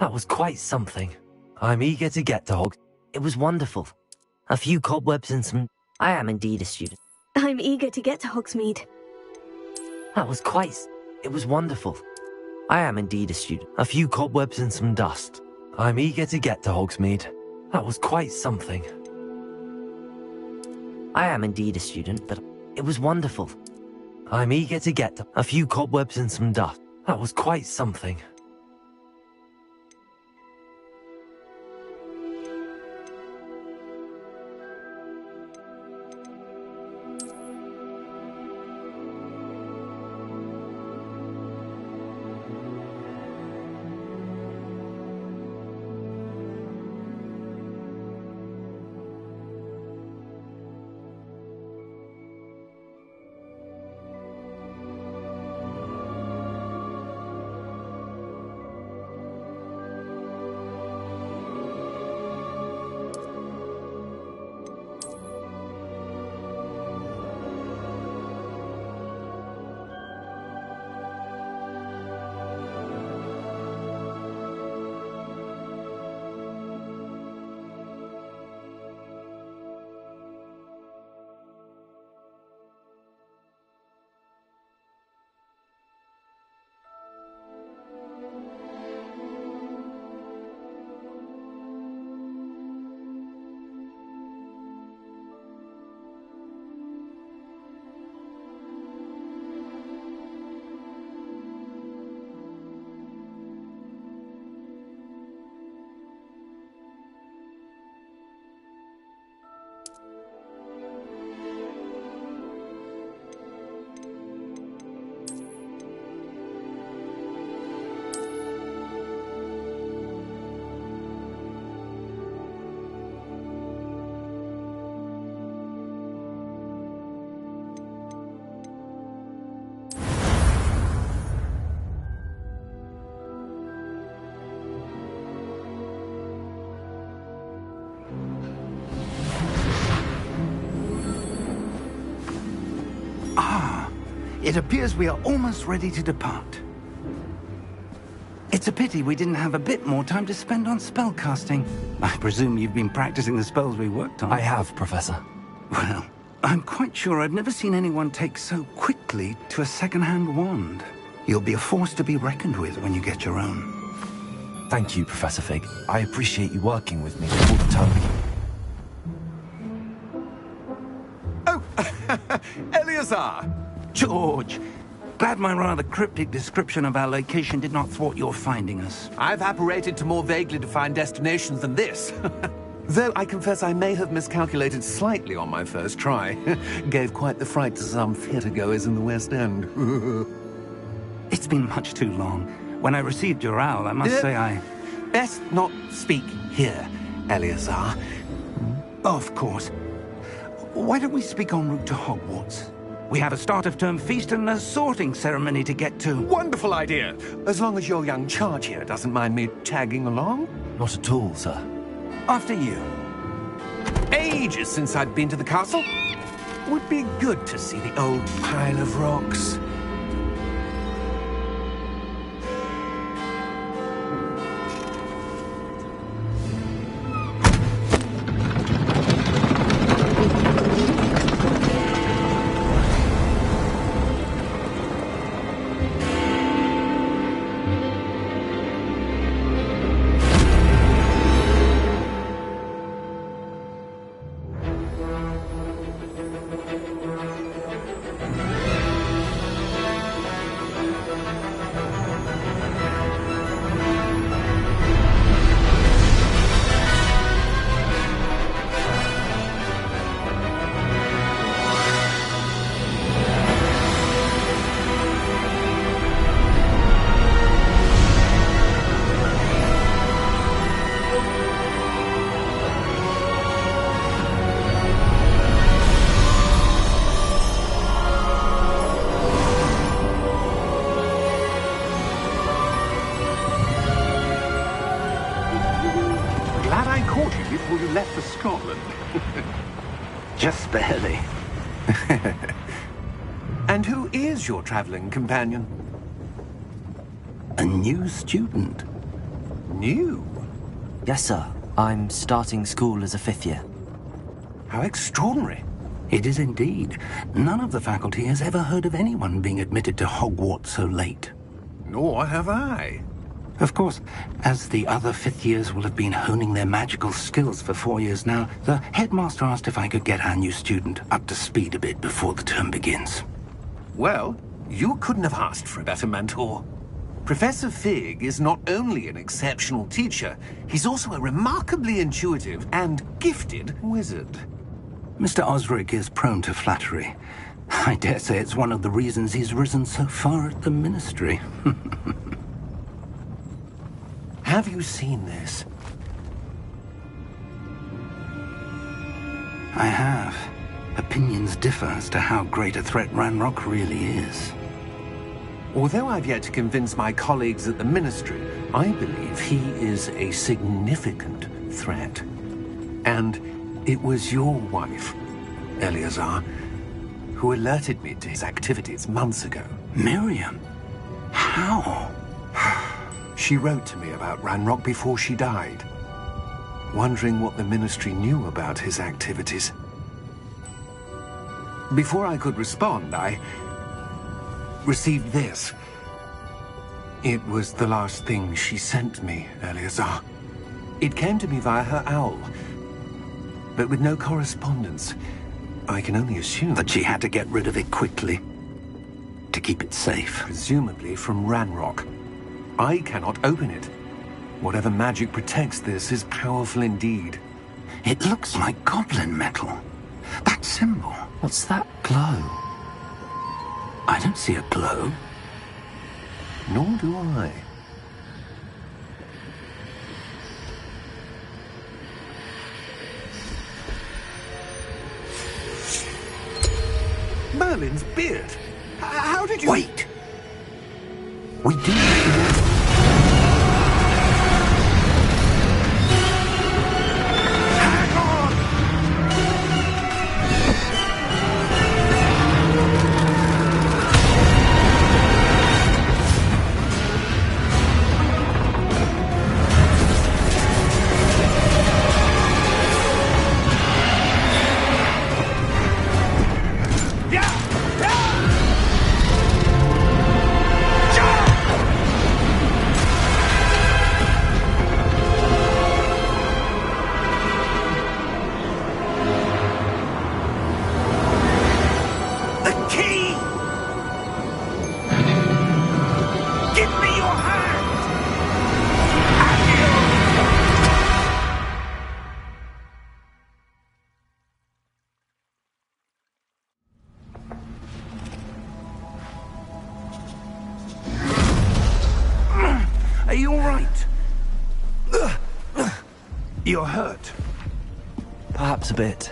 That was quite something. I'm eager to get to Hog. It was wonderful. A few cobwebs and some... I am indeed a student. I'm eager to get to Hogsmeade. That was quite... It was wonderful. I am indeed a student. A few cobwebs and some dust. I'm eager to get to Hogsmeade. That was quite something. I am indeed a student, but it was wonderful. I'm eager to get to... A few cobwebs and some dust. That was quite something. It appears we are almost ready to depart. It's a pity we didn't have a bit more time to spend on spellcasting. I presume you've been practicing the spells we worked on. I have, Professor. Well, I'm quite sure I've never seen anyone take so quickly to a second-hand wand. You'll be a force to be reckoned with when you get your own. Thank you, Professor Fig. I appreciate you working with me all the time. Oh, Eleazar! George! Glad my rather cryptic description of our location did not thwart your finding us. I've apparated to more vaguely defined destinations than this. Though I confess I may have miscalculated slightly on my first try. Gave quite the fright to some theatre-goers in the West End. It's been much too long. When I received your owl, I must say I... Best not speak here, Eleazar. Of course. Why don't we speak en route to Hogwarts? We have a start-of-term feast and a sorting ceremony to get to. Wonderful idea! As long as your young charge here doesn't mind me tagging along. Not at all, sir. After you. Ages since I'd been to the castle. Would be good to see the old pile of rocks. Before you left for Scotland. Just barely. And who is your traveling companion? A new student. New? Yes, sir. I'm starting school as a 5th year. How extraordinary. It is indeed. None of the faculty has ever heard of anyone being admitted to Hogwarts so late. Nor have I. Of course, as the other 5th years will have been honing their magical skills for 4 years now, the headmaster asked if I could get our new student up to speed a bit before the term begins. Well, you couldn't have asked for a better mentor. Professor Fig is not only an exceptional teacher, he's also a remarkably intuitive and gifted wizard. Mr. Osric is prone to flattery. I dare say it's one of the reasons he's risen so far at the Ministry. Have you seen this? I have. Opinions differ as to how great a threat Ranrock really is. Although I've yet to convince my colleagues at the Ministry, I believe he is a significant threat. And it was your wife, Eleazar, who alerted me to his activities months ago. Miriam? How? She wrote to me about Ranrock before she died, wondering what the Ministry knew about his activities. Before I could respond, I received this. It was the last thing she sent me, Eleazar. It came to me via her owl, but with no correspondence. I can only assume that she had to get rid of it quickly, to keep it safe. Presumably from Ranrock. I cannot open it. Whatever magic protects this is powerful indeed. It looks like goblin metal. That symbol. What's that glow? I don't see a glow. Nor do I. Merlin's beard. How did you... Wait! We do... You're hurt. Perhaps a bit.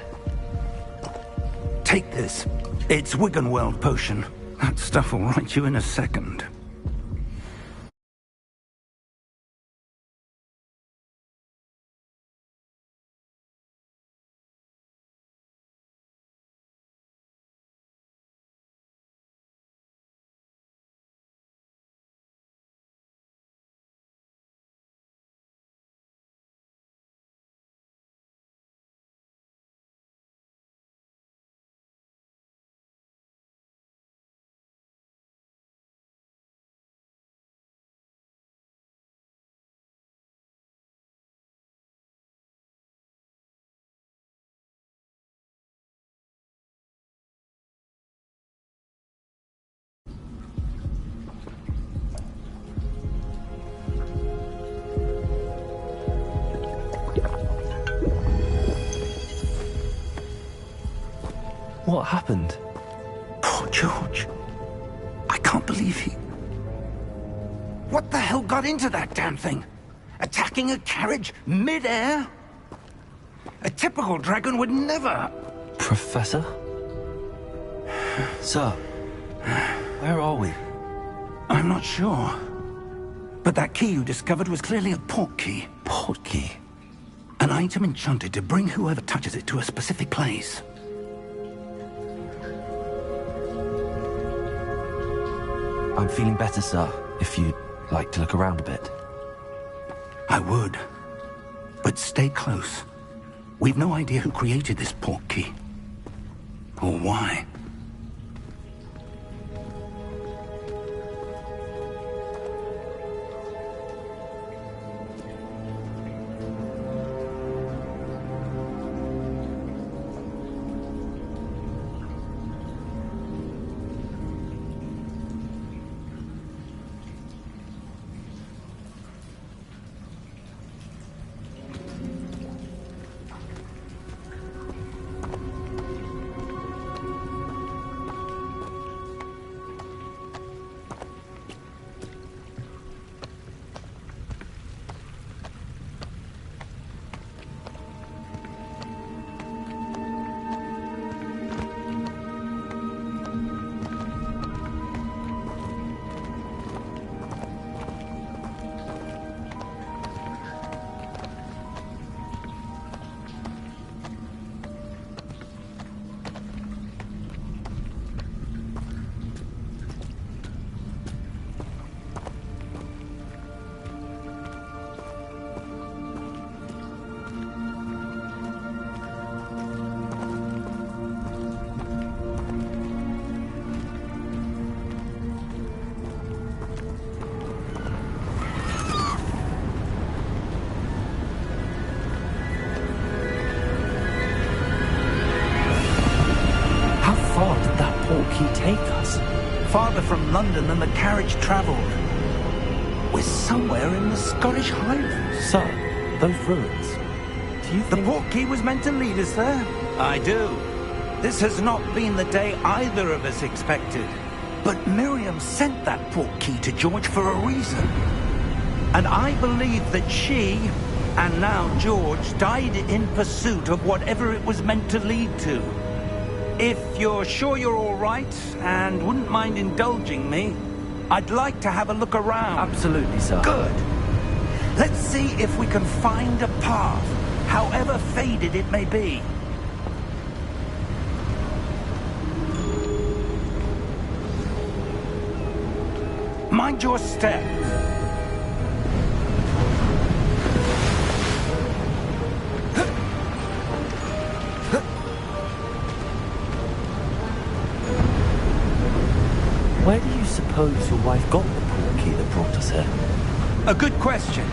Take this. It's Wiggenworld potion. That stuff will right you in a second. What happened? Poor George. I can't believe he... What the hell got into that damn thing? Attacking a carriage mid-air? A typical dragon would never... Professor? Sir, where are we? I'm not sure. But that key you discovered was clearly a port key. Port key? An item enchanted to bring whoever touches it to a specific place. I'm feeling better, sir, if you'd like to look around a bit. I would. But stay close. We've no idea who created this port key. Or why. He take us? Farther from London than the carriage travelled. We're somewhere in the Scottish Highlands. Sir, those ruins. Do you think... The port key was meant to lead us there? I do. This has not been the day either of us expected. But Miriam sent that port key to George for a reason. And I believe that she, and now George, died in pursuit of whatever it was meant to lead to. If you're sure you're all right, and wouldn't mind indulging me, I'd like to have a look around. Absolutely, sir. Good. Let's see if we can find a path, however faded it may be. Mind your step. Where do you suppose your wife got the port key that brought us here? A good question.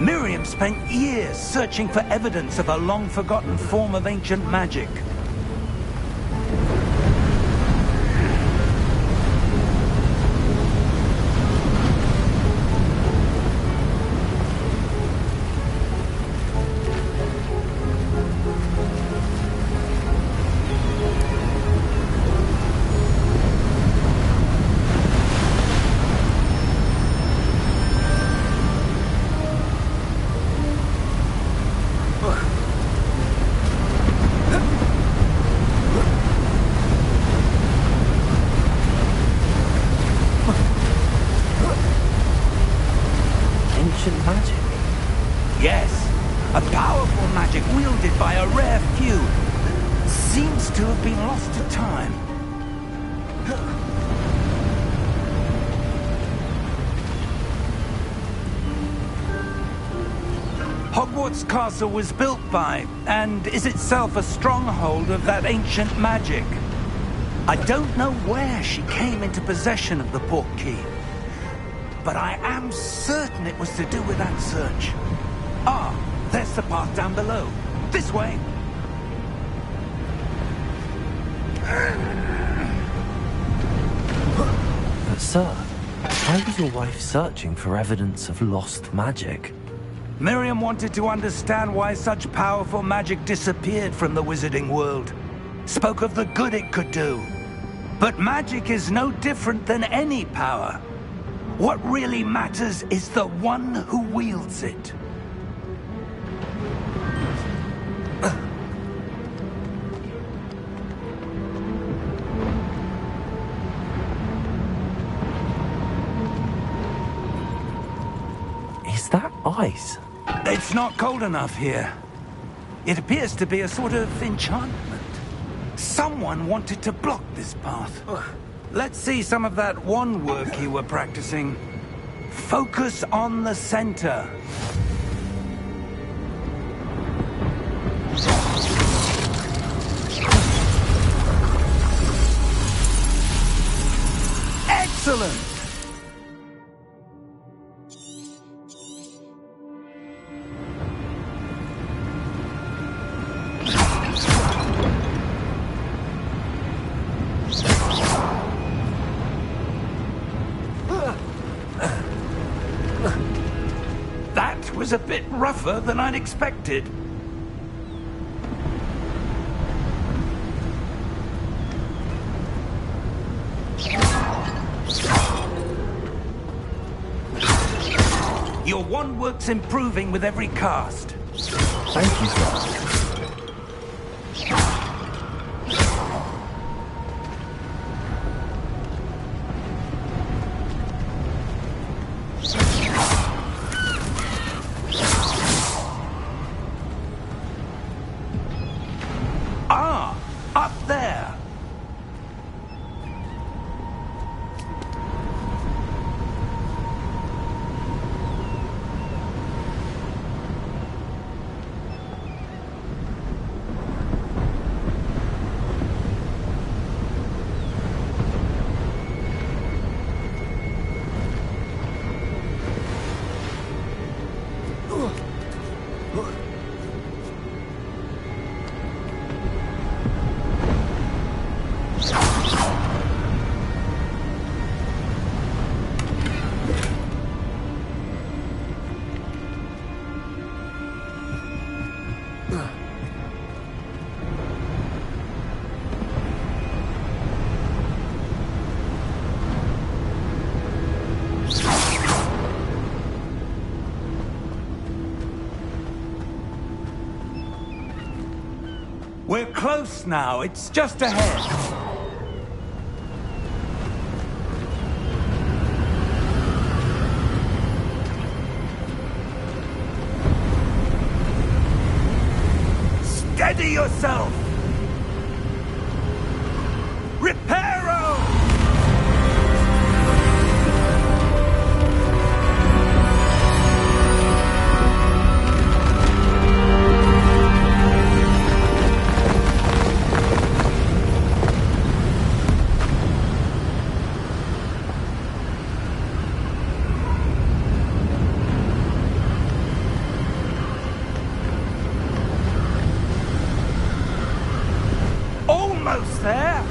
Miriam spent years searching for evidence of a long-forgotten form of ancient magic. you seems to have been lost to time. Hogwarts Castle was built by, and is itself a stronghold of that ancient magic. I don't know where she came into possession of the Portkey, but I am certain it was to do with that search. Ah, there's the path down below. This way. But sir, why was your wife searching for evidence of lost magic? Miriam wanted to understand why such powerful magic disappeared from the wizarding world. Spoke of the good it could do. But magic is no different than any power. What really matters is the one who wields it. Is that ice? It's not cold enough here. It appears to be a sort of enchantment. Someone wanted to block this path. Let's see some of that wand work you were practicing. Focus on the center. Excellent! That was a bit rougher than I'd expected. Your wand work's improving with every cast. Thank you, sir. Ah, up there. We're close now. It's just ahead. Steady yourself! Reparo! Almost there!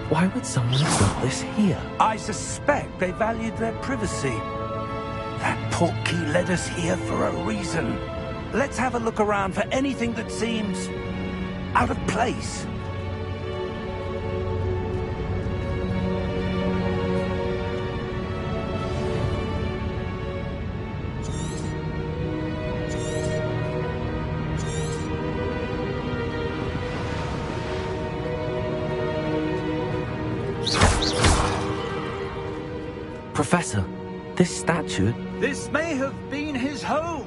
Why would someone have built this here? I suspect they valued their privacy. That Portkey led us here for a reason. Let's have a look around for anything that seems out of place. Professor, this statue... This may have been his home.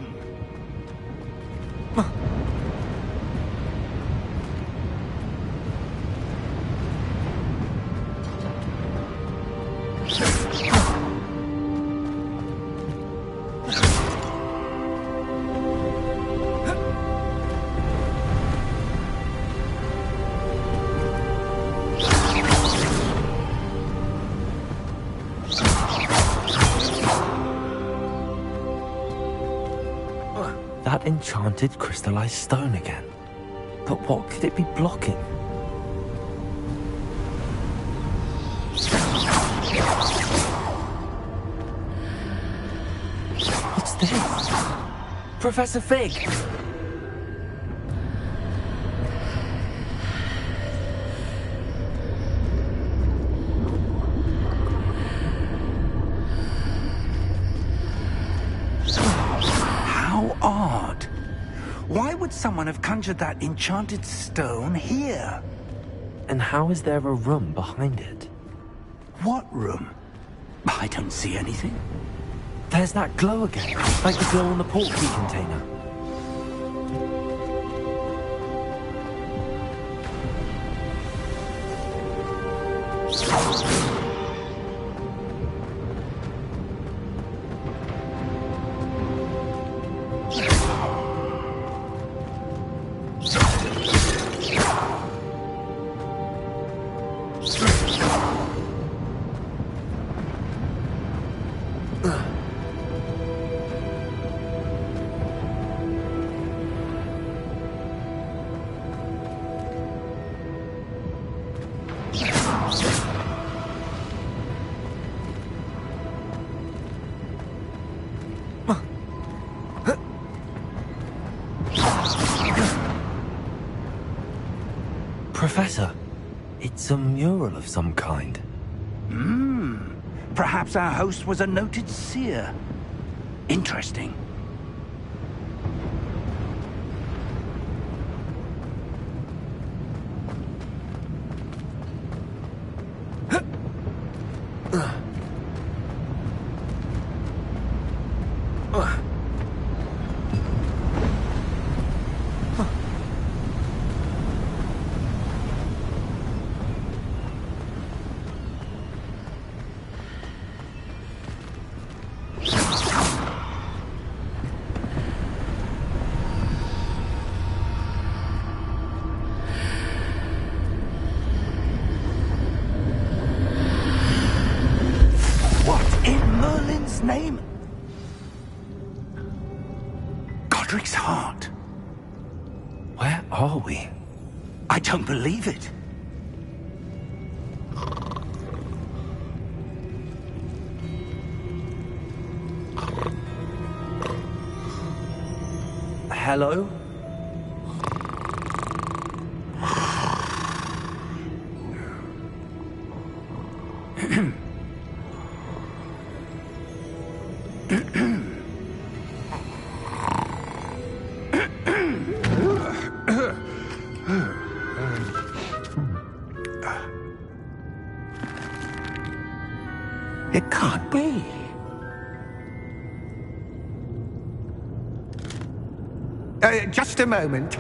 That enchanted crystallized stone again. But what could it be blocking? What's this? Professor Fig! How odd. Why would someone have conjured that enchanted stone here? And how is there a room behind it? What room? I don't see anything. There's that glow again, like the glow on the portkey container. Professor, it's a mural of some kind. Perhaps our host was a noted seer. Interesting. Name? Godric's heart. Where are we? I don't believe it. Hello? It can't be. Just a moment.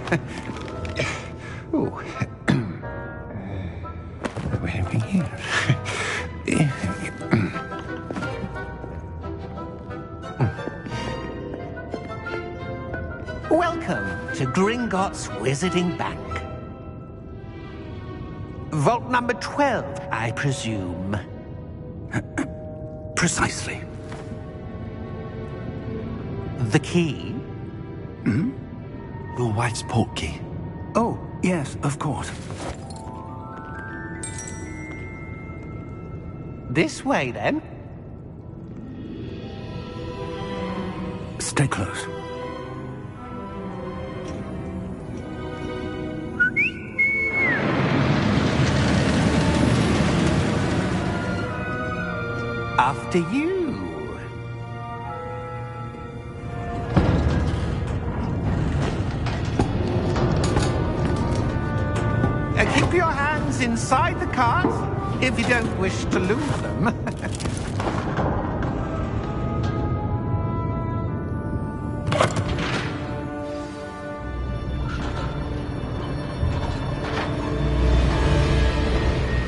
Oh. Where are we here? Welcome to Gringotts Wizarding Bank. Vault number 12, I presume. Precisely. The key? Hmm? Your wife's portkey. Oh, yes, of course. This way, then. Stay close. After you. Keep your hands inside the cart if you don't wish to lose them.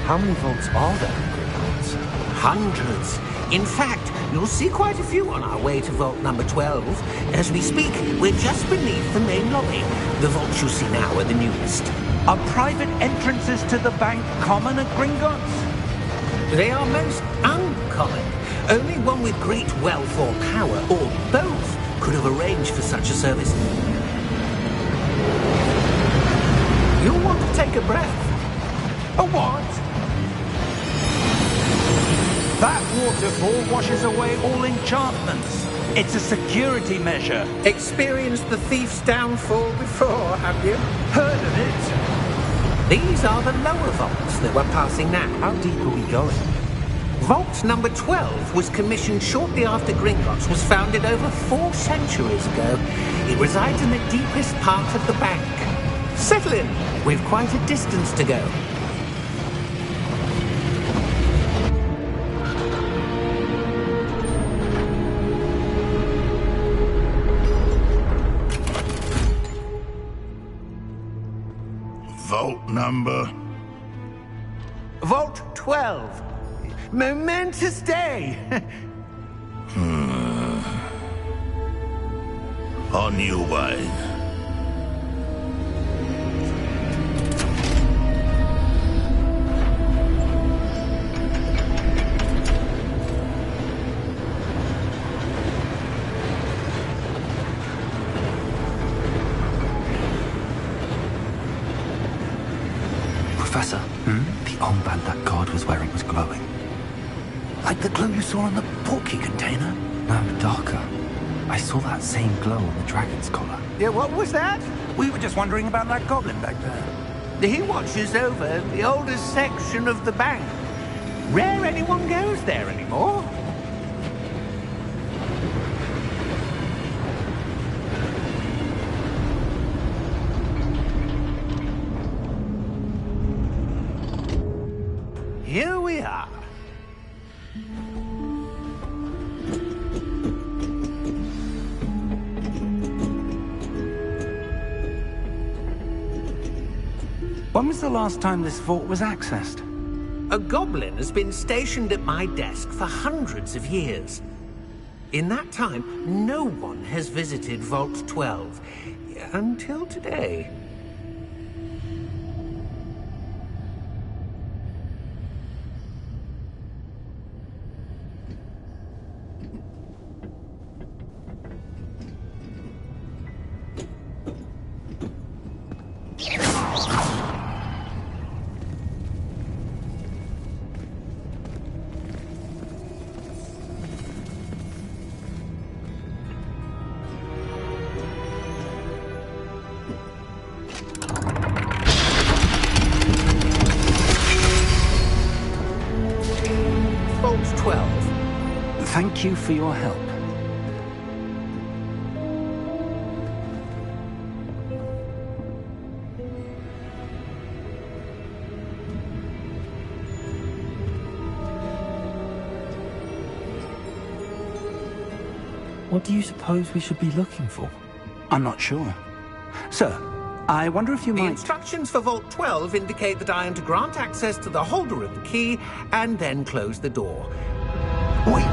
How many vaults are there in Gringotts? Hundreds. In fact, you'll see quite a few on our way to vault number 12. As we speak, we're just beneath the main lobby. The vaults you see now are the newest. Are private entrances to the bank common at Gringotts? They are most uncommon. Only one with great wealth or power, or both, could have arranged for such a service. You'll want to take a breath. A what? That waterfall washes away all enchantments. It's a security measure. Experienced the thief's downfall before, have you? Heard of it? These are the lower vaults that we're passing now. How deep are we going? Vault number 12 was commissioned shortly after Gringotts was founded over 4 centuries ago. It resides in the deepest part of the bank. Settle in. We've quite a distance to go. Vault number? Vault 12. Momentous day. On your way. Professor, the armband that guard was wearing was glowing. Like the glow you saw on the portkey container? No, darker. I saw that same glow on the dragon's collar. Yeah, what was that? We were just wondering about that goblin back there. He watches over the oldest section of the bank. Rare anyone goes there anymore. Here we are. When was the last time this vault was accessed? A goblin has been stationed at my desk for hundreds of years. In that time, no one has visited Vault 12. Until today. Vault 12. Thank you for your help. What do you suppose we should be looking for? I'm not sure. Sir, I wonder if you The might... instructions for Vault 12 indicate that I am to grant access to the holder of the key and then close the door. Wait!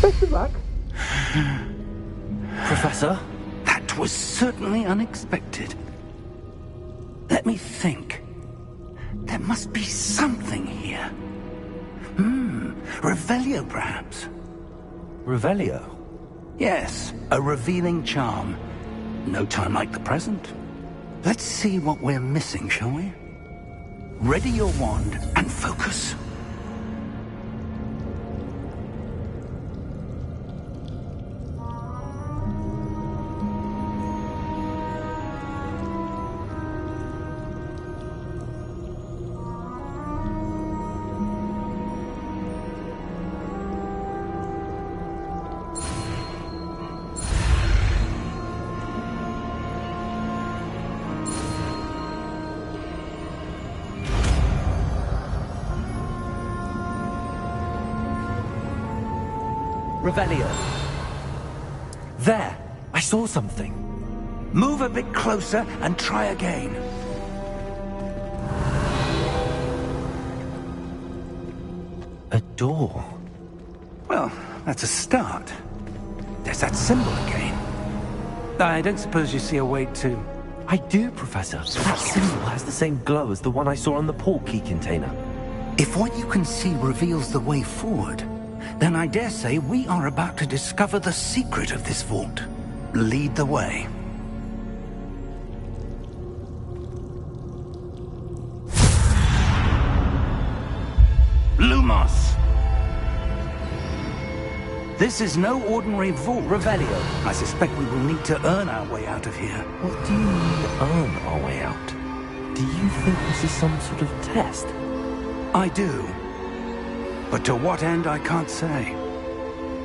Best of luck. Professor? That was certainly unexpected. Let me think. There must be something here. Revelio, perhaps? Revelio? Yes, a revealing charm. No time like the present. Let's see what we're missing, shall we? Ready your wand and focus. Revelio. There! I saw something. Move a bit closer and try again. door. Well, that's a start. There's that symbol again. I don't suppose you see a way to... I do, Professor. That symbol has the same glow as the one I saw on the portkey container. If what you can see reveals the way forward, then I dare say we are about to discover the secret of this vault. Lead the way. Lumos! This is no ordinary vault. Revelio. I suspect we will need to earn our way out of here. What do you mean, earn our way out? Do you think this is some sort of test? I do. But to what end, I can't say.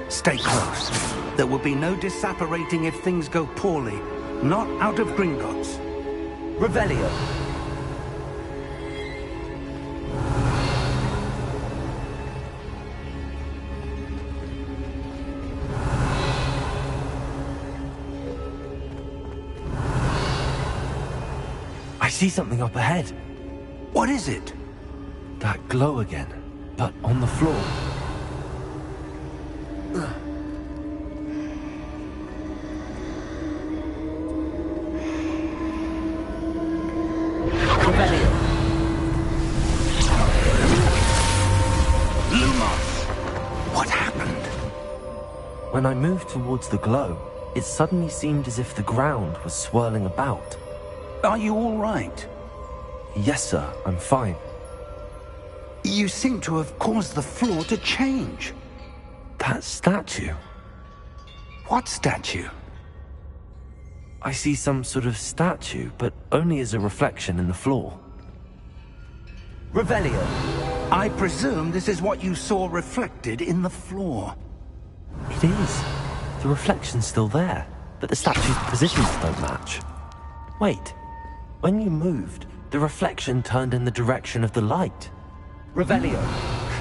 Stay close. There will be no disapparating if things go poorly. Not out of Gringotts. Revelio. I see something up ahead. What is it? That glow again, but on the floor. Revelio. Lumos! What happened? When I moved towards the glow, it suddenly seemed as if the ground was swirling about. Are you all right? Yes, sir, I'm fine. You seem to have caused the floor to change. That statue. What statue? I see some sort of statue, but only as a reflection in the floor. Revelio. I presume this is what you saw reflected in the floor. It is. The reflection's still there, but the statue's positions don't match. Wait. When you moved, the reflection turned in the direction of the light. Revelio.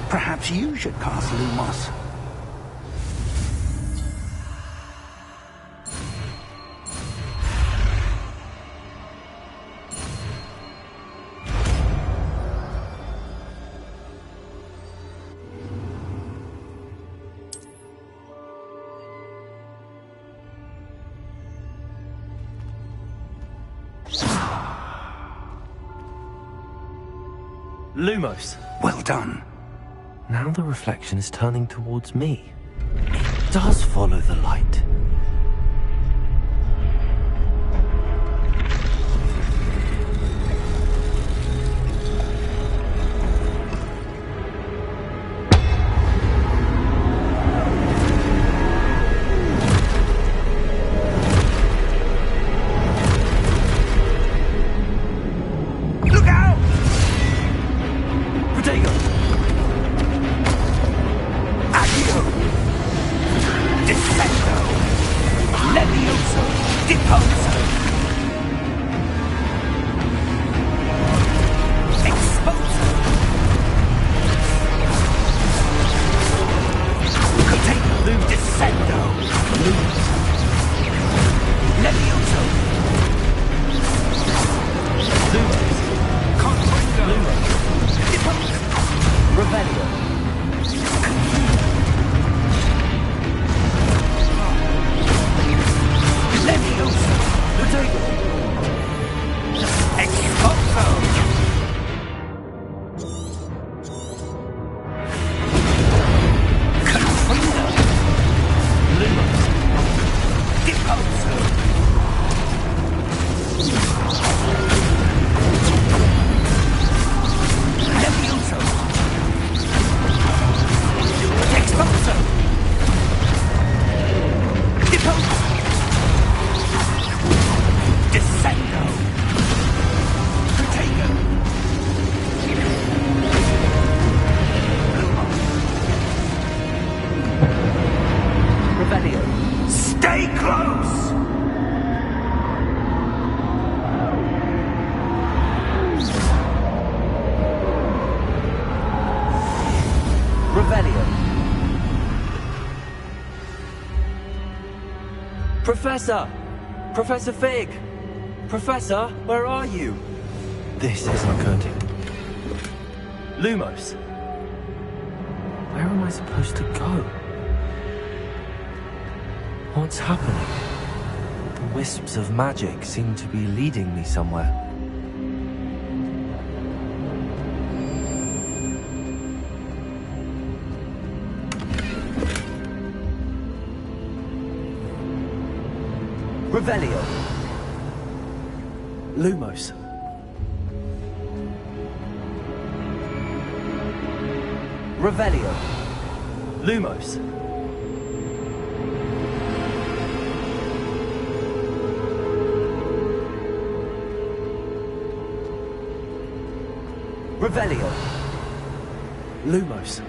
Perhaps you should cast Lumos. Lumos. Well done. Now the reflection is turning towards me. It does follow the light. Professor! Professor Fig! Professor, where are you? This isn't good. Lumos. Where Where am I supposed to go? What's happening? The wisps of magic seem to be leading me somewhere. Revelio. Lumos. Revelio. Lumos. Revelio. Lumos.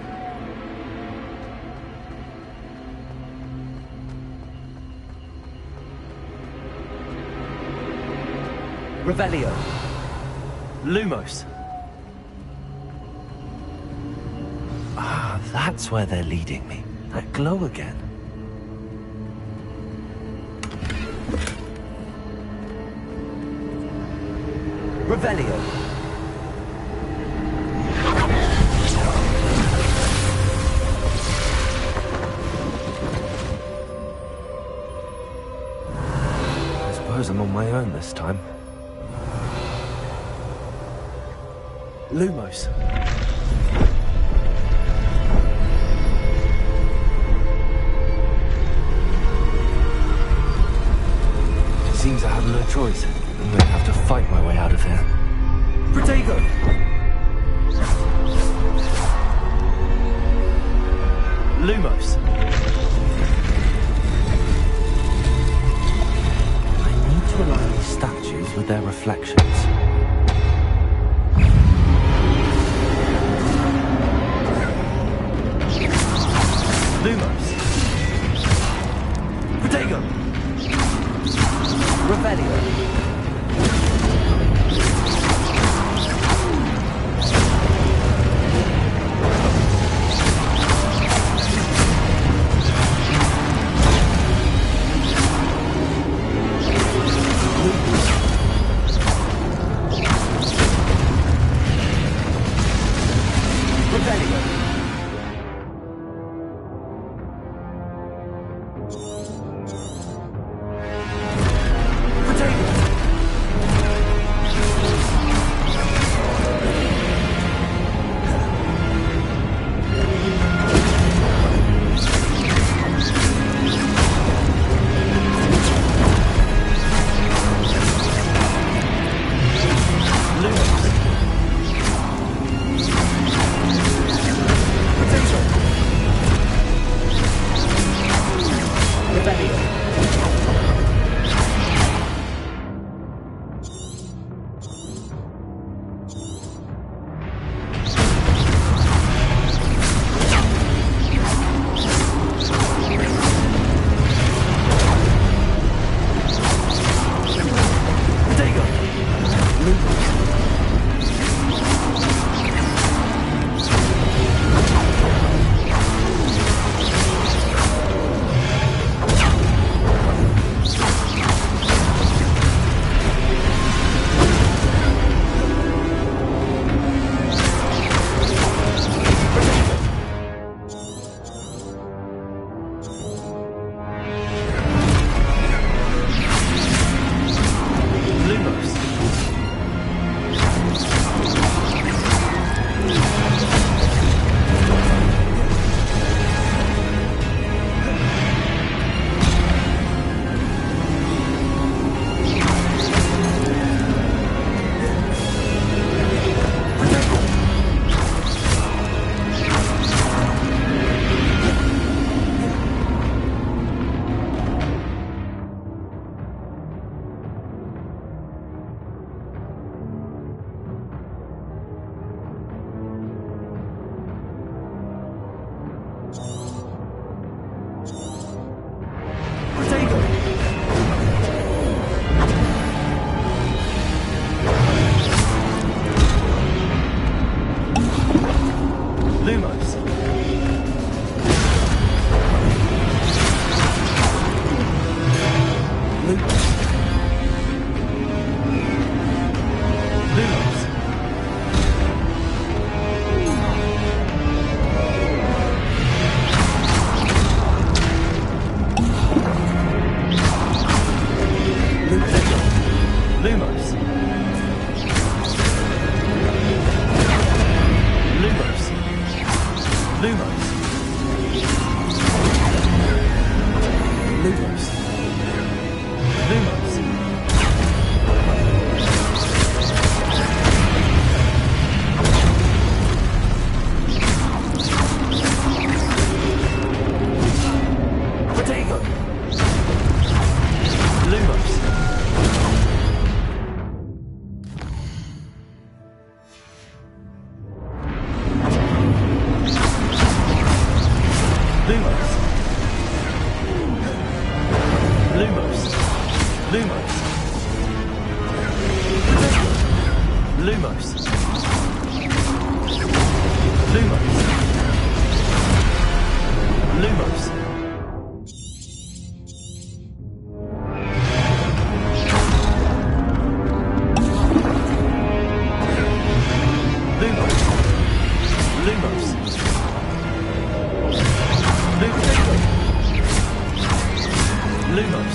Revelio. Lumos. Ah, that's where they're leading me. That glow again. Revelio. I suppose I'm on my own this time. Lumos. Seems I have no choice. I'm going to have to fight my way out of here. Protego! Lumos. I need to align these statues with their reflections. Lumos. Protego! Revelio. Lumos. Lumos. Potato. Lumos. Lumos. Lumos. Lumos. Lumos. Lumos. Lumos. Lumos. Lumos. Lumos.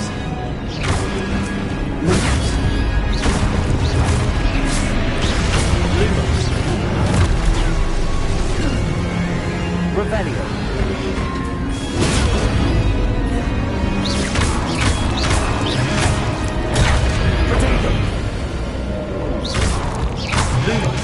Lumos. Revelio. Potato. Lumos.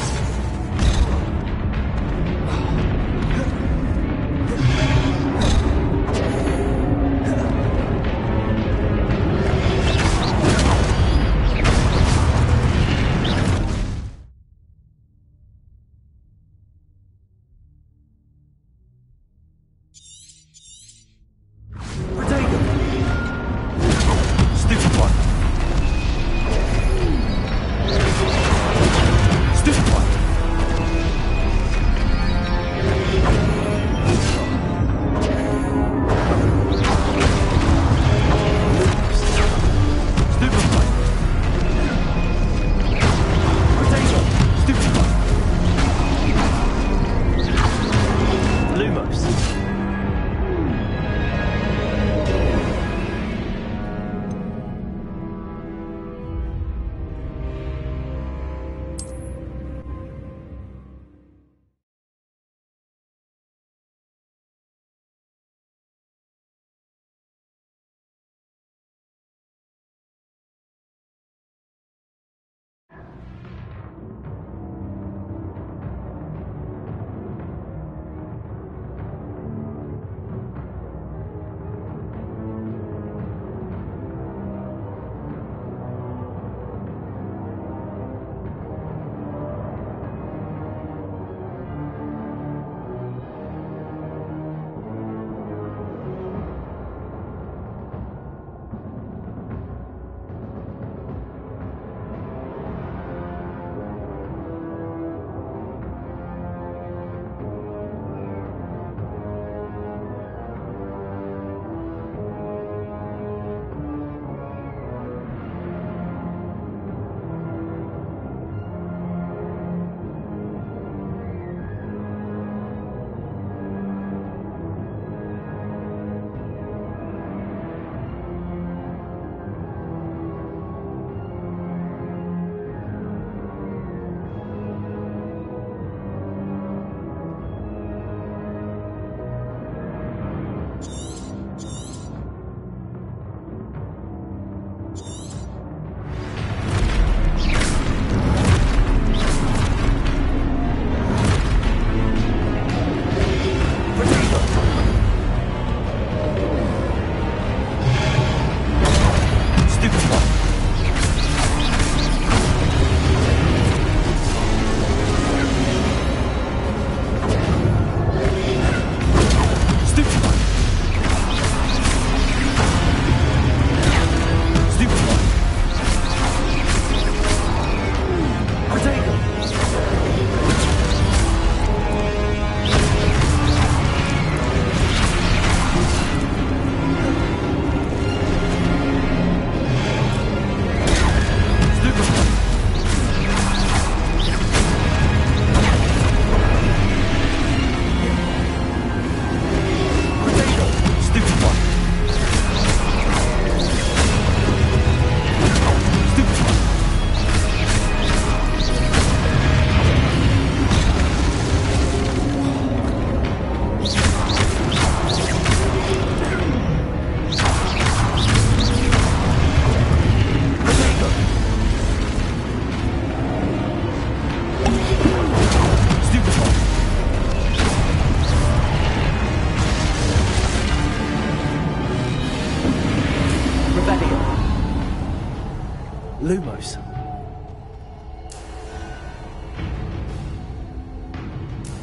Lumos.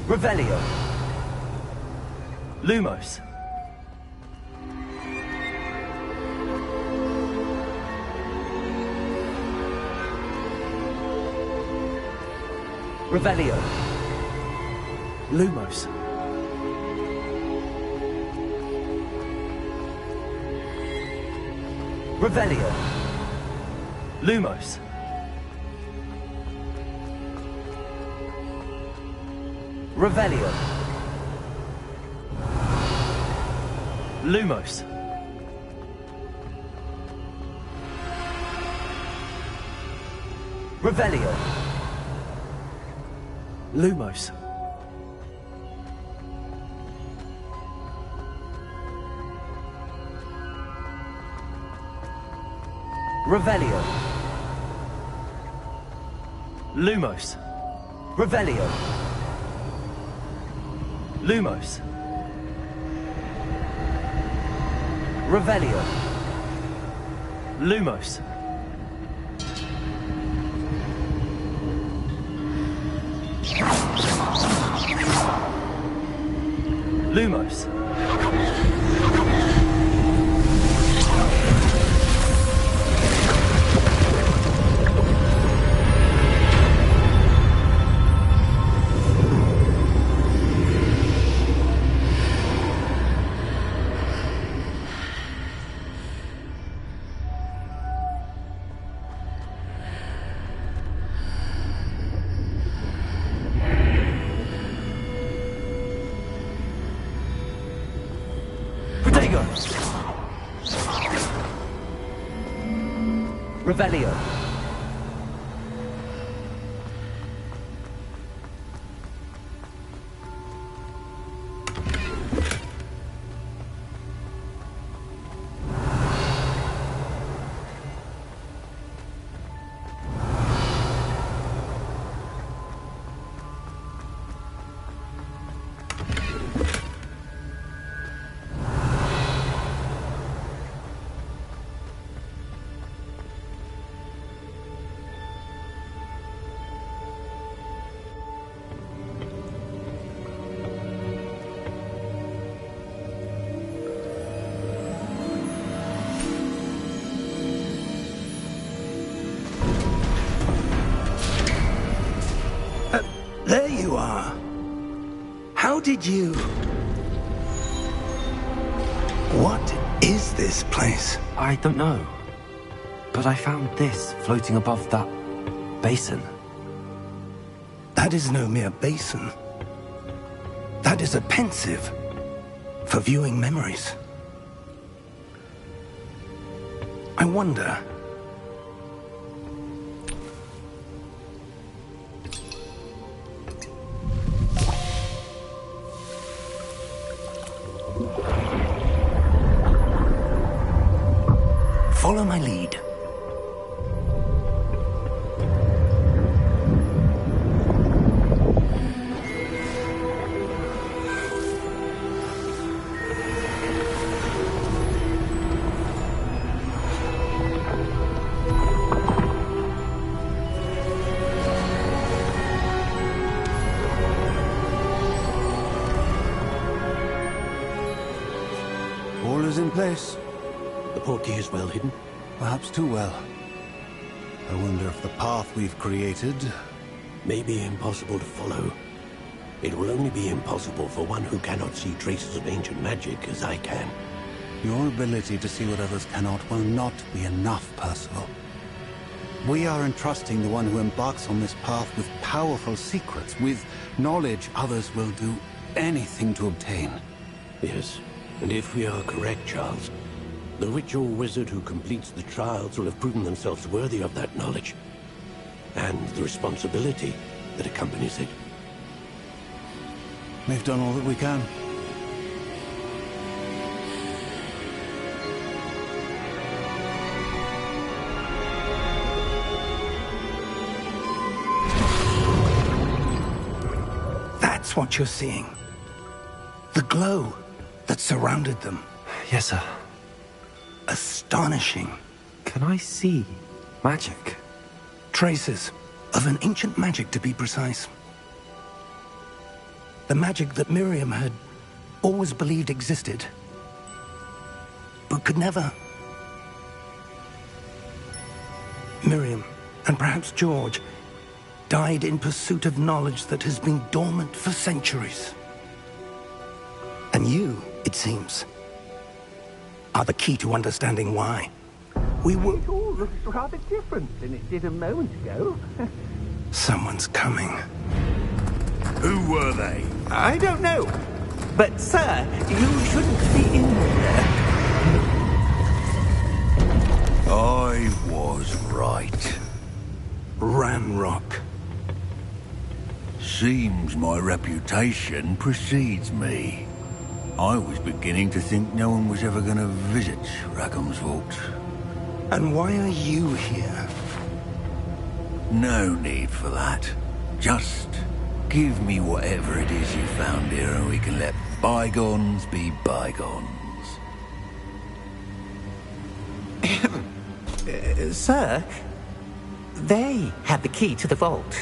Revelio. Lumos. Revelio. Lumos. Revelio. Lumos. Revelio. Lumos. Revelio. Lumos. Revelio. Lumos. Revelio. Lumos. Revelio. Lumos. Lumos. Revelio. There you are. How did you... What is this place? I don't know. But I found this floating above that basin. That is no mere basin. That is a pensive for viewing memories. I wonder... Follow my lead. All is in place. The portkey is well hidden. Perhaps too well. I wonder if the path we've created... May be impossible to follow. It will only be impossible for one who cannot see traces of ancient magic as I can. Your ability to see what others cannot will not be enough, Percival. We are entrusting the one who embarks on this path with powerful secrets, with knowledge others will do anything to obtain. Yes, and if we are correct, Charles, the ritual wizard who completes the trials will have proven themselves worthy of that knowledge, and the responsibility that accompanies it. We've done all that we can. That's what you're seeing. The glow that surrounded them. Yes, sir. Astonishing. Can I see Magic? Traces of an ancient magic, to be precise. The magic that Miriam had always believed existed, but could never. Miriam, and perhaps George, died in pursuit of knowledge that has been dormant for centuries. And you, it seems, are the key to understanding why. We were... It all looks rather different than it did a moment ago. Someone's coming. Who were they? I don't know. But, sir, you shouldn't be in there. I was right. Ranrock. Seems my reputation precedes me. I was beginning to think no one was ever going to visit Rackham's vault. And why are you here? No need for that. Just give me whatever it is you found here and we can let bygones be bygones. Sir, they had the key to the vault.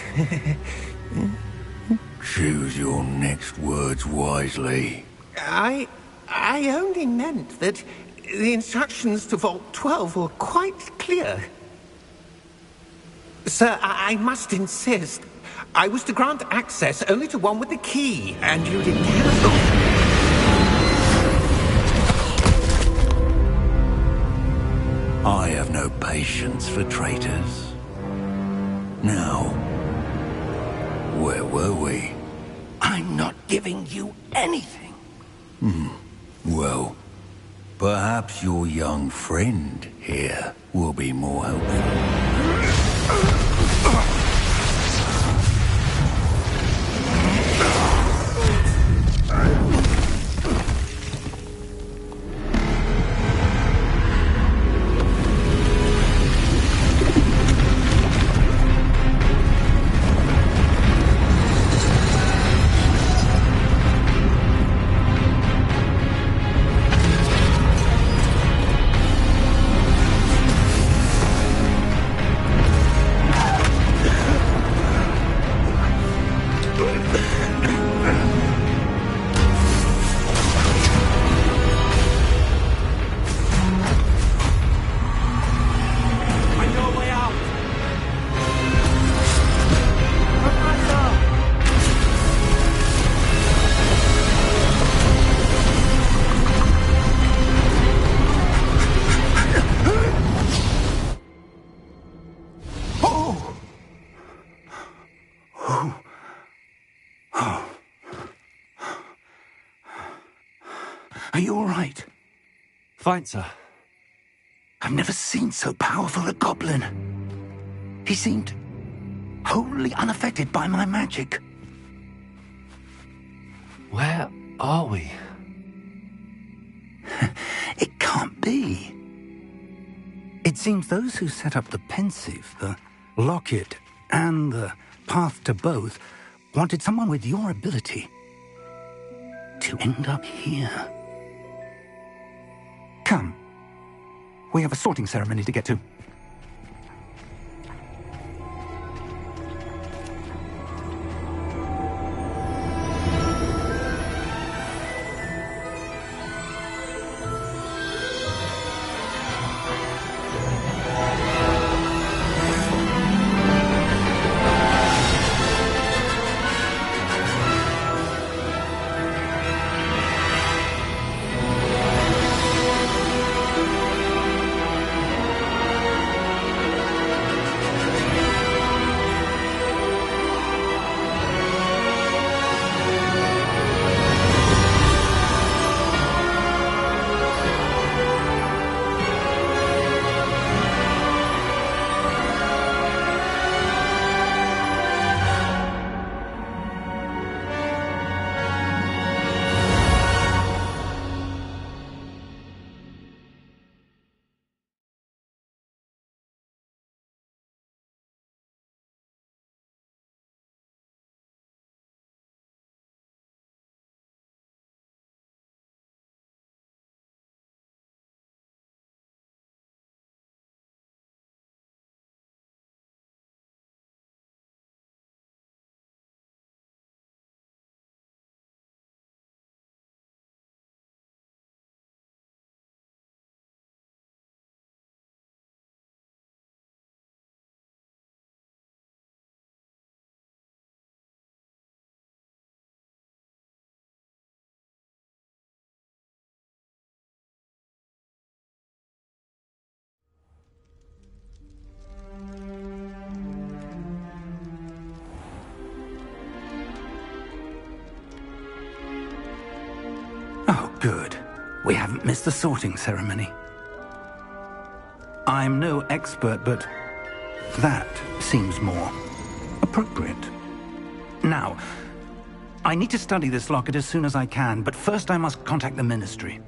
Choose your next words wisely. I only meant that the instructions to Vault 12 were quite clear. Sir, I must insist. I was to grant access only to one with the key, and you didn't cancel. I have no patience for traitors. Now, where were we? I'm not giving you anything. Well, perhaps your young friend here will be more helpful. Are you all right? Fine, sir. I've never seen so powerful a goblin. He seemed wholly unaffected by my magic. Where are we? It can't be. It seems those who set up the pensive, the locket, and the path to both wanted someone with your ability to end up here. Come. We have a sorting ceremony to get to. Good. We haven't missed the sorting ceremony. I'm no expert, but that seems more appropriate. Now, I need to study this locket as soon as I can, but first I must contact the Ministry.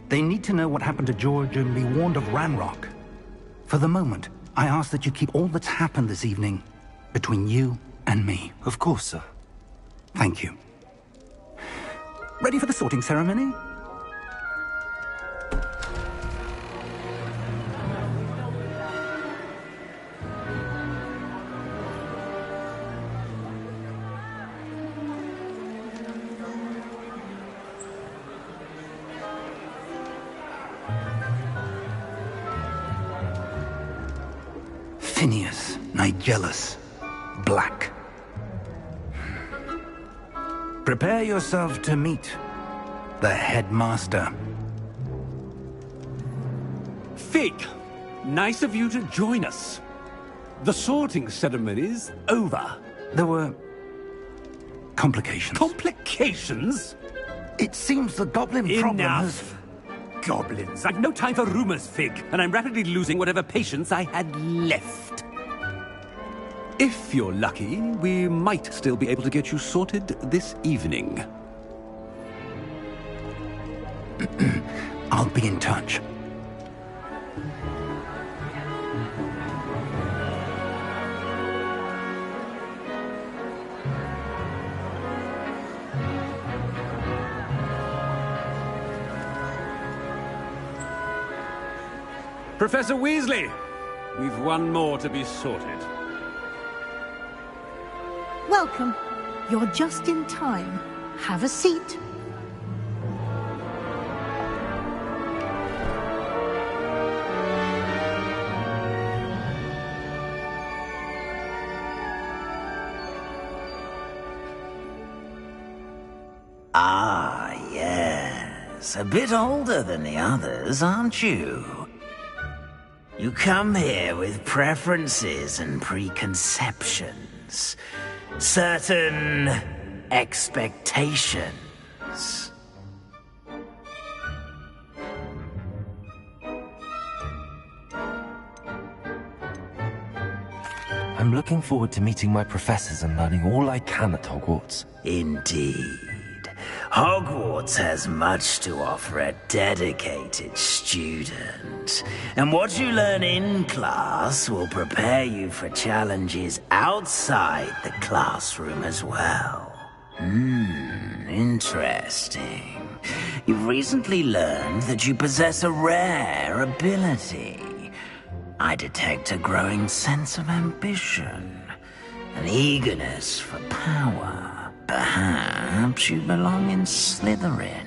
They need to know what happened to George and be warned of Ranrock. For the moment, I ask that you keep all that's happened this evening between you and me. Of course, sir. Thank you. Ready for the sorting ceremony? Phineas, Nigellus, Black. Prepare yourself to meet the headmaster. Fig, nice of you to join us. The sorting ceremony's over. There were complications. Complications? It seems the goblin problem has... Enough. Goblins. I've no time for rumors, Fig, and I'm rapidly losing whatever patience I had left. If you're lucky, we might still be able to get you sorted this evening. I'll be in touch. Professor Weasley, we've one more to be sorted. Welcome. You're just in time. Have a seat. Ah, yes. A bit older than the others, aren't you? You come here with preferences and preconceptions. Certain expectations. I'm looking forward to meeting my professors and learning all I can at Hogwarts. Indeed. Hogwarts has much to offer a dedicated student. And what you learn in class will prepare you for challenges outside the classroom as well. Interesting. You've recently learned that you possess a rare ability. I detect a growing sense of ambition, an eagerness for power. Perhaps you belong in Slytherin.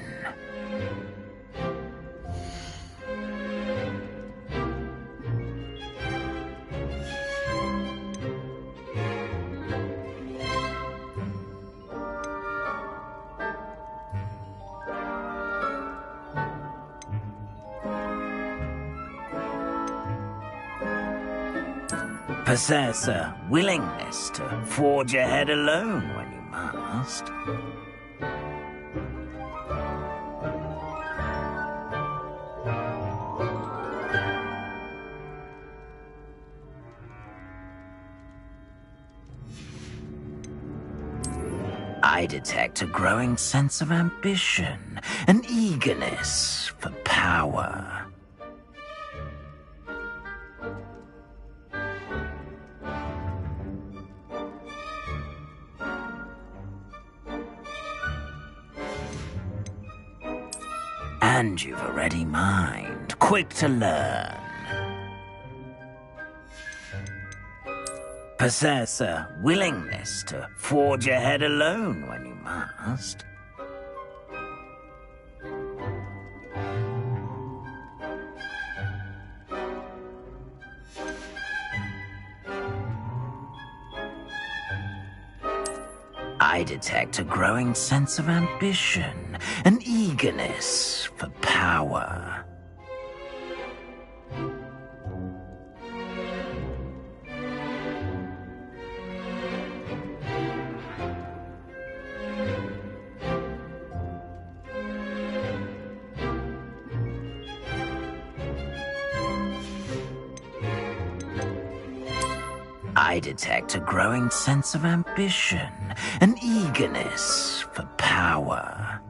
Possess a willingness to forge ahead alone when you must. I detect a growing sense of ambition, an eagerness for power. And you've a ready mind, quick to learn. Possess a willingness to forge ahead alone when you must. I detect a growing sense of ambition, an eagerness for power. I detect a growing sense of ambition, an eagerness for power.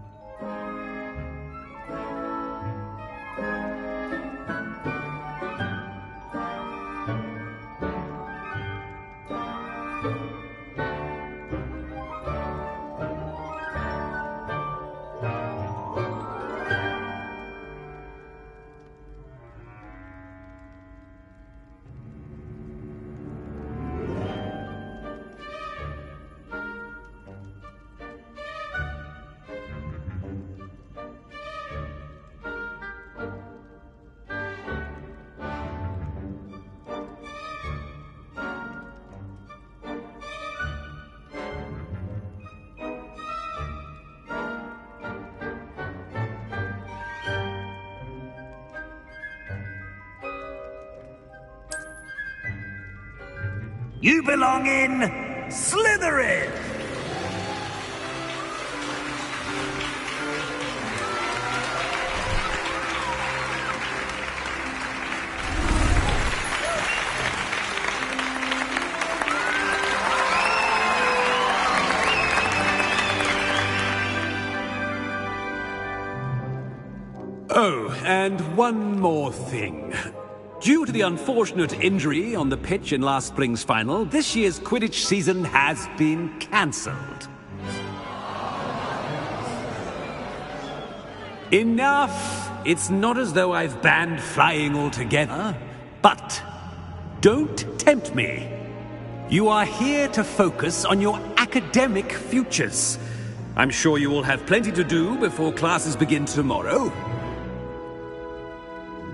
You belong in Slytherin! Oh, and one more thing. Due to the unfortunate injury on the pitch in last spring's final, this year's Quidditch season has been cancelled. Enough! It's not as though I've banned flying altogether. But don't tempt me. You are here to focus on your academic futures. I'm sure you will have plenty to do before classes begin tomorrow.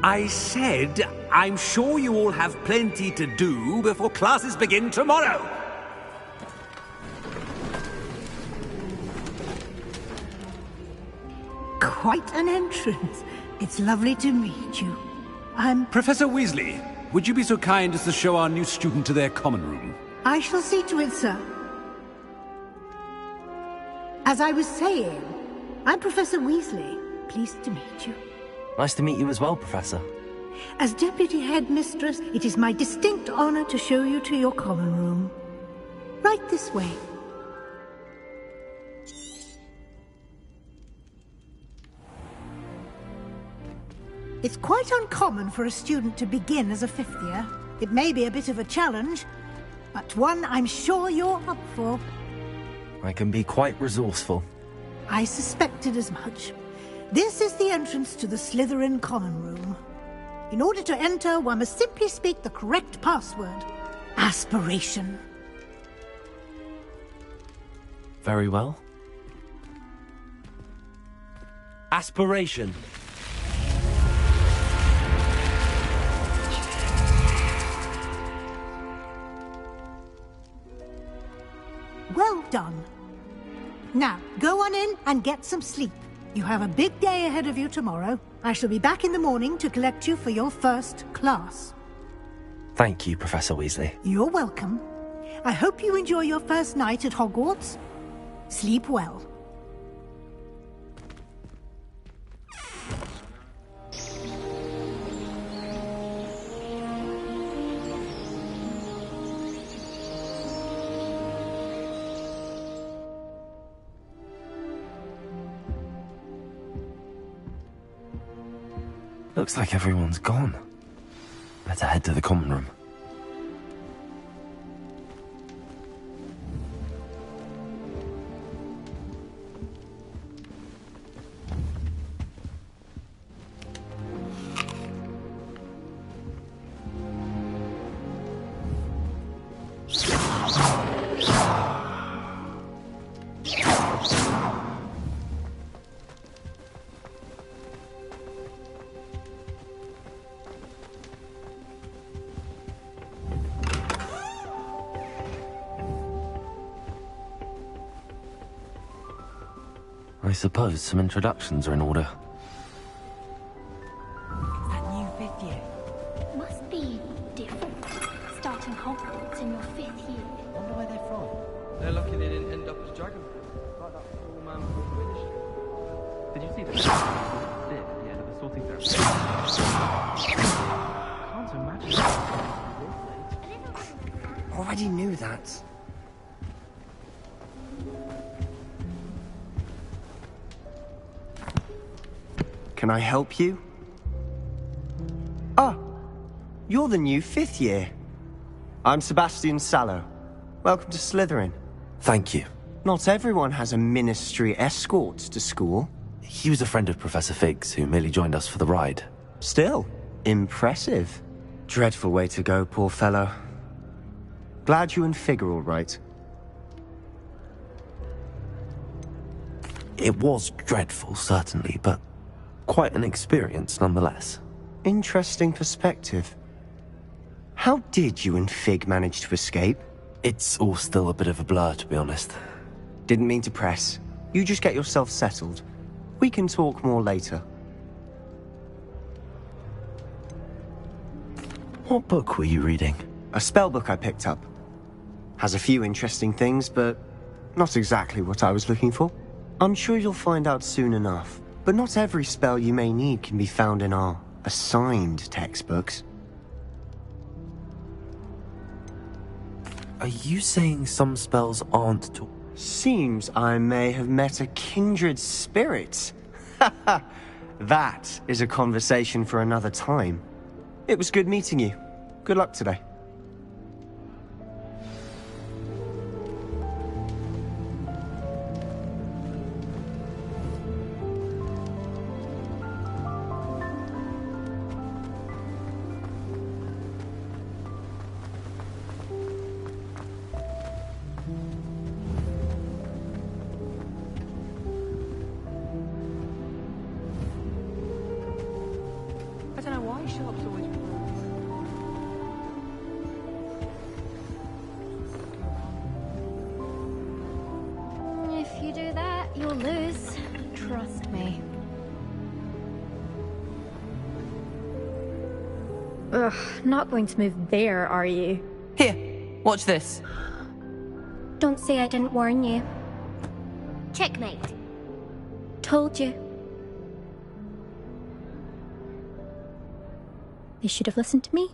I said, I'm sure you all have plenty to do before classes begin tomorrow. Quite an entrance. It's lovely to meet you. Professor Weasley, would you be so kind as to show our new student to their common room? I shall see to it, sir. As I was saying, I'm Professor Weasley. Pleased to meet you. Nice to meet you as well, Professor. As Deputy Headmistress, it is my distinct honor to show you to your common room. Right this way. It's quite uncommon for a student to begin as a fifth year. It may be a bit of a challenge, but one I'm sure you're up for. I can be quite resourceful. I suspected as much. This is the entrance to the Slytherin common room. In order to enter, one must simply speak the correct password. Aspiration. Very well. Aspiration. Well done. Now, go on in and get some sleep. You have a big day ahead of you tomorrow. I shall be back in the morning to collect you for your first class. Thank you, Professor Weasley. You're welcome. I hope you enjoy your first night at Hogwarts. Sleep well. Looks like everyone's gone. Better head to the common room. I suppose some introductions are in order. That new fifth year. Must be different. Starting Hogwarts in your fifth year. Wonder where they're from. They're lucky they didn't end up as dragon. Like that poor man from Quidditch. Did you see that? Did at the end of the sorting ceremony. Can't imagine. already knew that. Can I help you? Ah, you're the new 5th year. I'm Sebastian Sallow. Welcome to Slytherin. Thank you. Not everyone has a ministry escort to school. He was a friend of Professor Fig's who merely joined us for the ride. Still, impressive. Dreadful way to go, poor fellow. Glad you and Fig are all right. It was dreadful, certainly, but quite an experience nonetheless. Interesting perspective. How did you and Fig manage to escape? It's all still a bit of a blur, to be honest. Didn't mean to press. You just get yourself settled. We can talk more later. What book were you reading? A spell book I picked up. Has a few interesting things, but not exactly what I was looking for. I'm sure you'll find out soon enough. But not every spell you may need can be found in our assigned textbooks. Are you saying some spells aren't to... Seems I may have met a kindred spirit. That is a conversation for another time. It was good meeting you. Good luck today. I don't know why shops always. If you do that, you'll lose. Trust me. Ugh, not going to move there, are you? Here, watch this. Don't say I didn't warn you. Checkmate. Told you. They should have listened to me.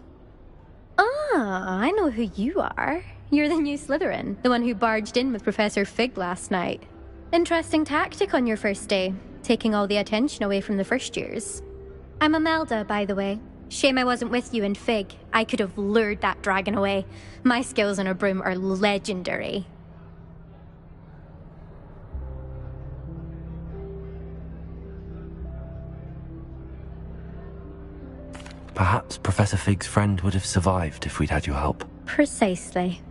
Ah, I know who you are. You're the new Slytherin, the one who barged in with Professor Fig last night. Interesting tactic on your first day, taking all the attention away from the first years. I'm Imelda, by the way. Shame I wasn't with you in Fig. I could have lured that dragon away. My skills on a broom are legendary. Perhaps Professor Fig's friend would have survived if we'd had your help. Precisely.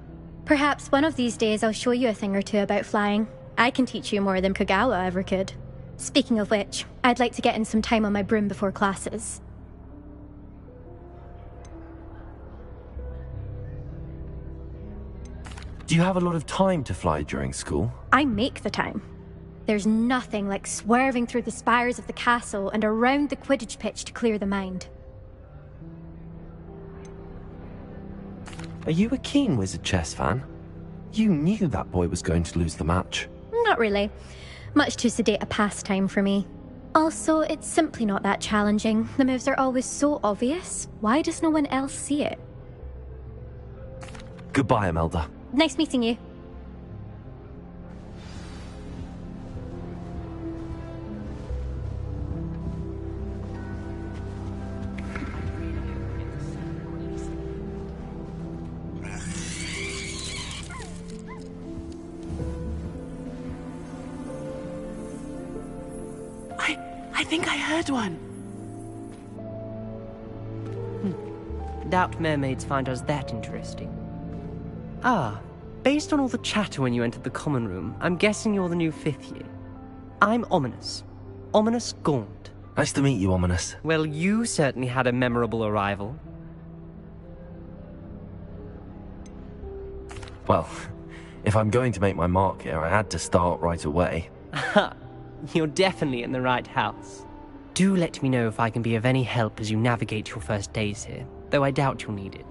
Perhaps one of these days I'll show you a thing or two about flying. I can teach you more than Kogawa ever could. Speaking of which, I'd like to get in some time on my broom before classes. Do you have a lot of time to fly during school? I make the time. There's nothing like swerving through the spires of the castle and around the Quidditch pitch to clear the mind. Are you a keen Wizard chess fan? You knew that boy was going to lose the match. Not really. Much too sedate a pastime for me. Also, it's simply not that challenging. The moves are always so obvious. Why does no one else see it? Goodbye, Imelda. Nice meeting you. I think I heard one. Doubt mermaids find us that interesting. Ah, based on all the chatter when you entered the common room, I'm guessing you're the new 5th year. I'm Ominous. Ominous Gaunt. Nice to meet you, Ominous. Well, you certainly had a memorable arrival. Well, if I'm going to make my mark here, I had to start right away. Aha, you're definitely in the right house. Do let me know if I can be of any help as you navigate your first days here, though I doubt you'll need it.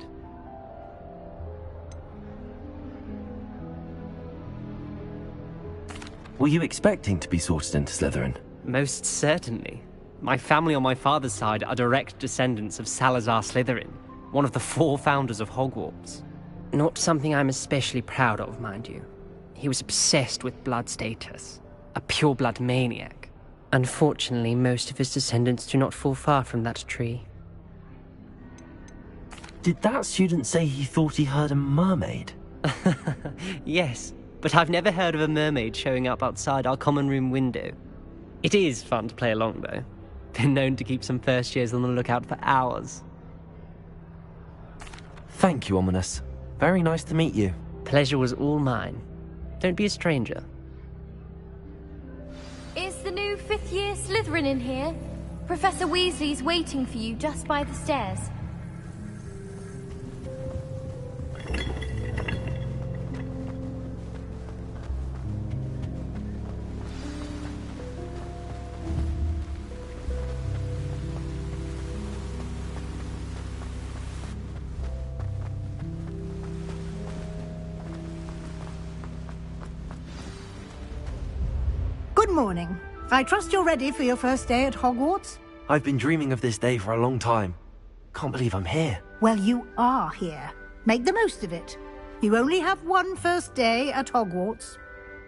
Were you expecting to be sorted into Slytherin? Most certainly. My family on my father's side are direct descendants of Salazar Slytherin, one of the 4 founders of Hogwarts. Not something I'm especially proud of, mind you. He was obsessed with blood status. A pure-blood maniac. Unfortunately, most of his descendants do not fall far from that tree. Did that student say he thought he heard a mermaid? Yes, but I've never heard of a mermaid showing up outside our common room window. It is fun to play along, though. Been known to keep some first years on the lookout for hours. Thank you, Ominous. Very nice to meet you. Pleasure was all mine. Don't be a stranger. Is the new fifth-year Slytherin in here? Professor Weasley's waiting for you just by the stairs. Good morning. I trust you're ready for your first day at Hogwarts? I've been dreaming of this day for a long time. Can't believe I'm here. Well, you are here. Make the most of it. You only have one first day at Hogwarts.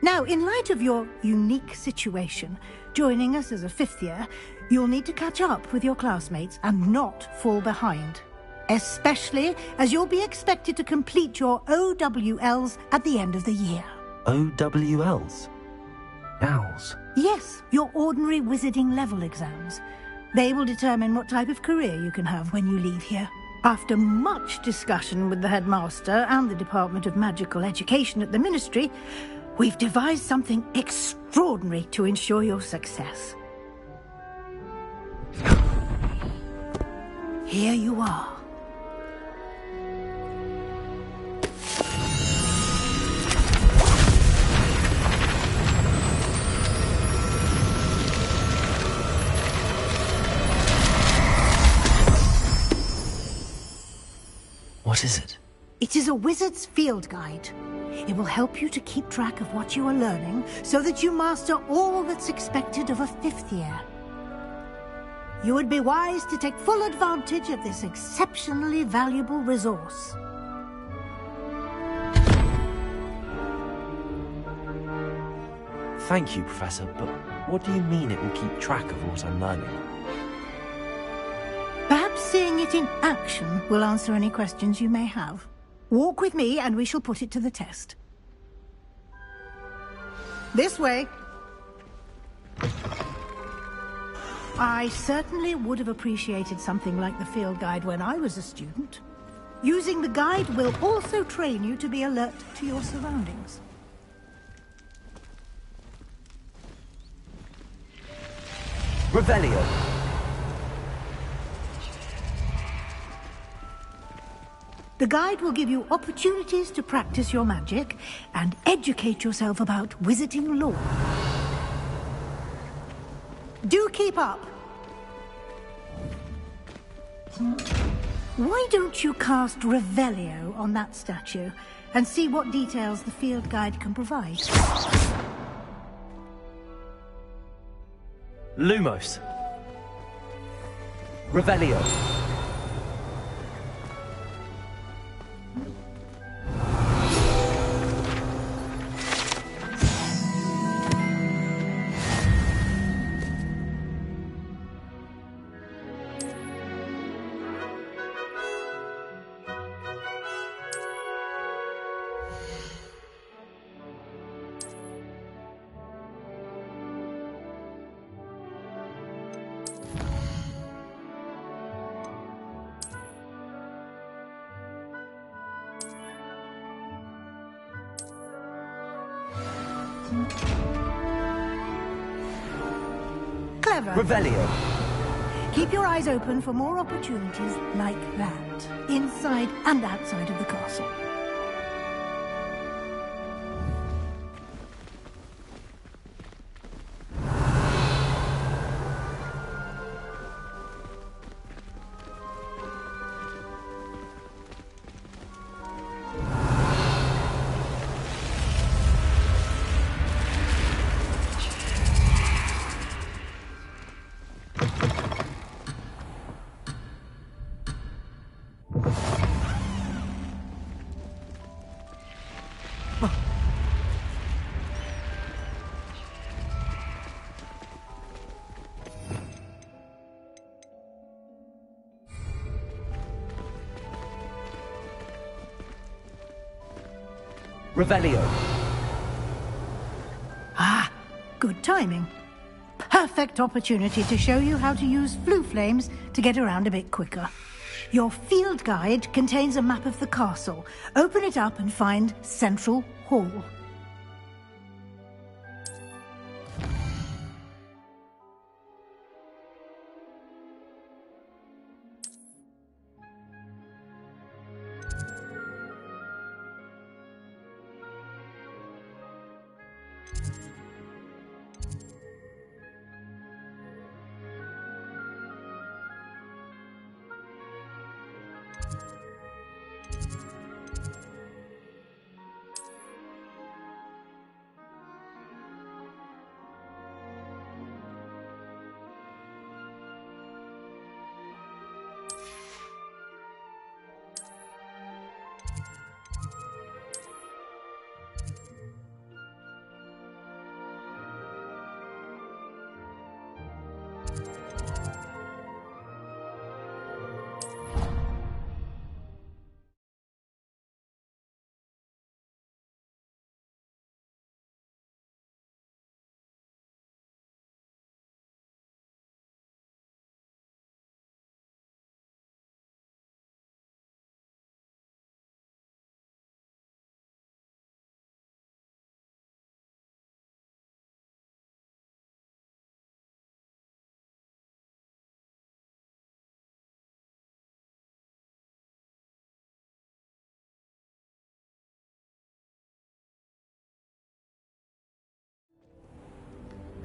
Now, in light of your unique situation, joining us as a fifth year, you'll need to catch up with your classmates and not fall behind. Especially as you'll be expected to complete your OWLs at the end of the year. OWLs? Owls? Yes, your ordinary wizarding level exams. They will determine what type of career you can have when you leave here. After much discussion with the headmaster and the Department of Magical Education at the Ministry, we've devised something extraordinary to ensure your success. Here you are. What is it? It is a wizard's field guide. It will help you to keep track of what you are learning so that you master all that's expected of a fifth year. You would be wise to take full advantage of this exceptionally valuable resource. Thank you, Professor, but what do you mean it will keep track of what I'm learning? Perhaps seeing it in action will answer any questions you may have. Walk with me and we shall put it to the test. This way. I certainly would have appreciated something like the field guide when I was a student. Using the guide will also train you to be alert to your surroundings. Revelio. The guide will give you opportunities to practice your magic and educate yourself about wizarding lore. Do keep up. Why don't you cast Revelio on that statue and see what details the field guide can provide? Lumos. Revelio. Clever. Revelio. Keep your eyes open for more opportunities like that, inside and outside of the castle. Revelio. Ah, good timing. Perfect opportunity to show you how to use flue flames to get around a bit quicker. Your field guide contains a map of the castle. Open it up and find Central Hall.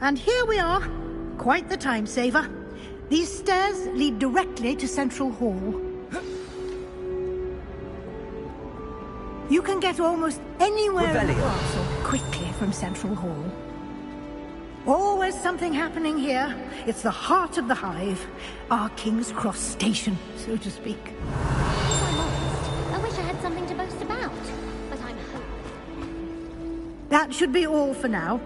And here we are. Quite the time saver. These stairs lead directly to Central Hall. You can get almost anywhere in the castle quickly from Central Hall. Always something happening here. It's the heart of the hive. Our King's Cross station, so to speak. If I'm honest, I wish I had something to boast about. But I'm hopeless. That should be all for now.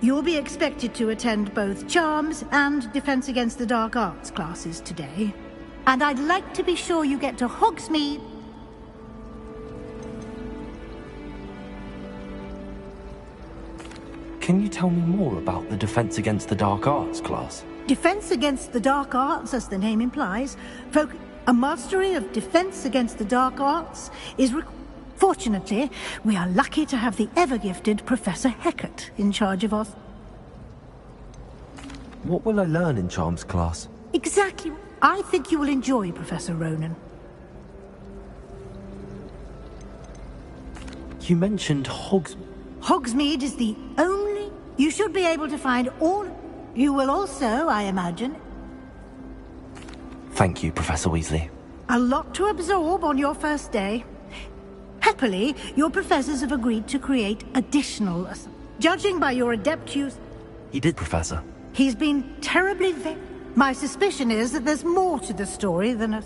You'll be expected to attend both Charms and Defense Against the Dark Arts classes today. And I'd like to be sure you get to Hogsmeade. Can you tell me more about the Defense Against the Dark Arts class? Defense Against the Dark Arts, as the name implies, a mastery of Defense Against the Dark Arts is Fortunately, we are lucky to have the ever-gifted Professor Hecat in charge of us. What will I learn in Charms class? Exactly. I think you will enjoy Professor Ronan. You mentioned Hogsmeade is the only... You should be able to find all... You will also, I imagine... Thank you, Professor Weasley. A lot to absorb on your first day. Happily, your professors have agreed to create additional... Judging by your adept use... He did, Professor. He's been terribly My suspicion is that there's more to the story than a...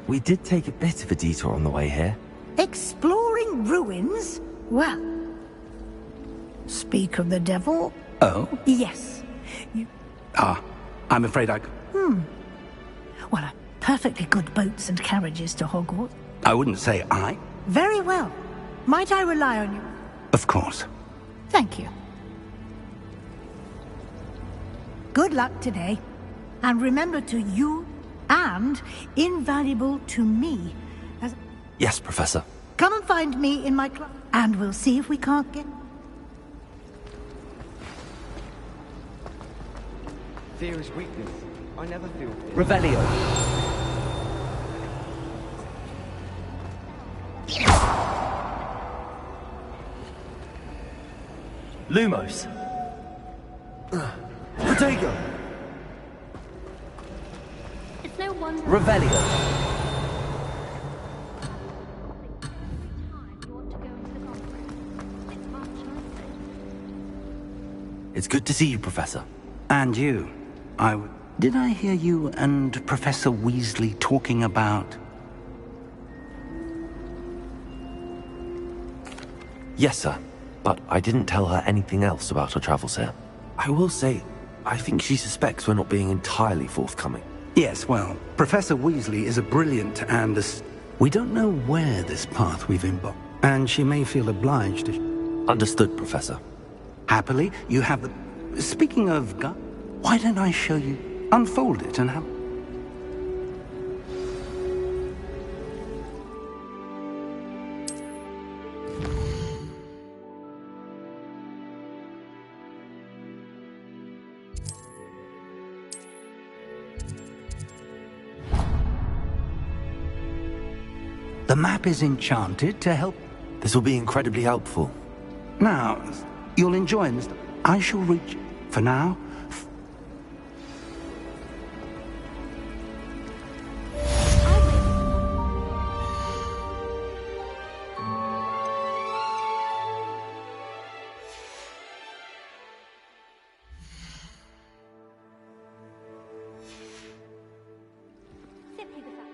We did take a bit of a detour on the way here. Exploring ruins? Well... Speak of the devil... Oh? Yes. I'm afraid I... Well, perfectly good boats and carriages to Hogwarts. I wouldn't say I. Very well. Might I rely on you? Of course. Thank you. Good luck today. And remember to you and invaluable to me. Yes, Professor. Come and find me in my class, and we'll see if we can't get... Fear is weakness. I never feel fear. Revelio. Lumos. Protego. It's no wonder... Revelio. It's good to see you, Professor. And you. Did I hear you and Professor Weasley talking about... Yes, sir. But I didn't tell her anything else about our travels here. I will say, I think she suspects we're not being entirely forthcoming. Yes, well, Professor Weasley is a brilliant and we don't know where this path we've embarked, and she may feel obliged if... Understood, Professor. Happily, you have the... Speaking of why don't I show you? Unfold it and have... The map is enchanted to help... This will be incredibly helpful. Now, you'll enjoy this. I shall reach... For now... Simply the fact.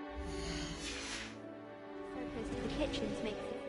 So close to the kitchens makes it